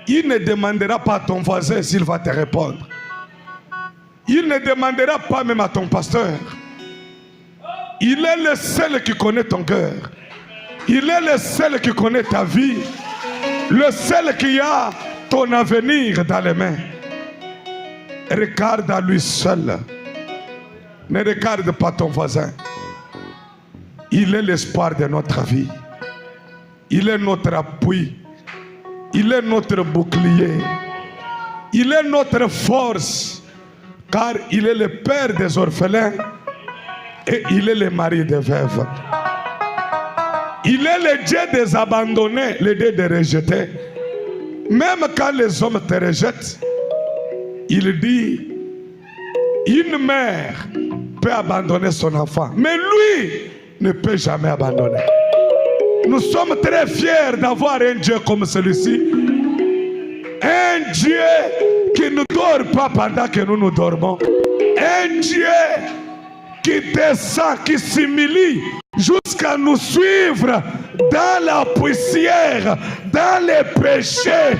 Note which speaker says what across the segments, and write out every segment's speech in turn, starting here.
Speaker 1: Il ne demandera pas à ton voisin s'il va te répondre. Il ne demandera pas même à ton pasteur. Il est le seul qui connaît ton cœur. Il est le seul qui connaît ta vie. Le seul qui a ton avenir dans les mains. Regarde à lui seul. Ne regarde pas ton voisin. Il est l'espoir de notre vie. Il est notre appui. Il est notre bouclier. Il est notre force. Car il est le père des orphelins. Et il est le mari des veuves. Il est le Dieu des abandonnés, le Dieu des rejetés. Même quand les hommes te rejettent, il dit, une mère peut abandonner son enfant, mais lui ne peut jamais abandonner. Nous sommes très fiers d'avoir un Dieu comme celui-ci. Un Dieu qui ne dort pas pendant que nous dormons. Un Dieu qui descend, qui s'humilie jusqu'à nous suivre dans la poussière, dans les péchés,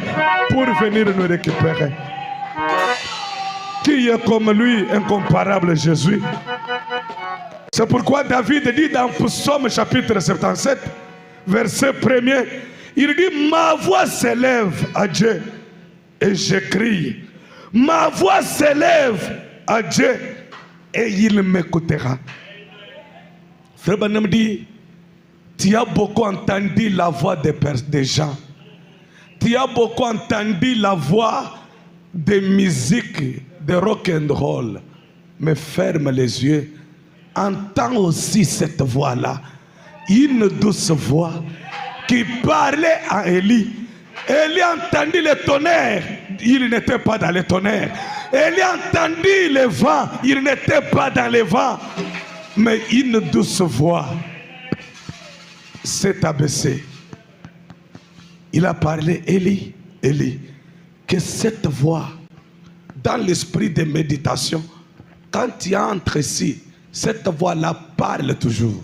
Speaker 1: pour venir nous récupérer. Qui est comme lui, incomparable Jésus? C'est pourquoi David dit dans Psaume chapitre 77, verset 1er, il dit, ma voix s'élève à Dieu et j'écris. Ma voix s'élève à Dieu et il m'écoutera. Frère Branham dit, tu as beaucoup entendu la voix des gens. Tu as beaucoup entendu la voix des musiques, de rock and roll. Mais ferme les yeux. Entends aussi cette voix-là. Une douce voix qui parlait à Élie. Élie entendit le tonnerre. Il n'était pas dans le tonnerre. Élie entendit le vent. Il n'était pas dans le vent. Mais une douce voix s'est abaissée. Il a parlé, Élie, Élie, que cette voix, dans l'esprit de méditation, quand tu entres ici, cette voix-là parle toujours.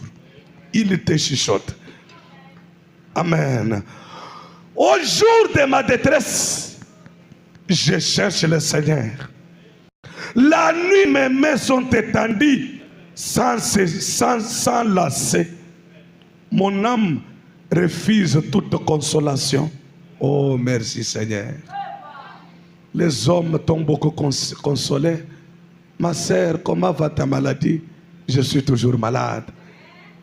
Speaker 1: Il te chuchote. Amen. Au jour de ma détresse, je cherche le Seigneur. La nuit, mes mains sont étendues sans lasser. Mon âme refuse toute consolation. Oh, merci Seigneur. Les hommes t'ont beaucoup consolé. Ma sœur, comment va ta maladie? Je suis toujours malade.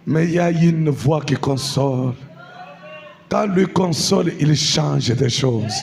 Speaker 1: Mais il y a une voix qui console. Quand lui console, il change des choses.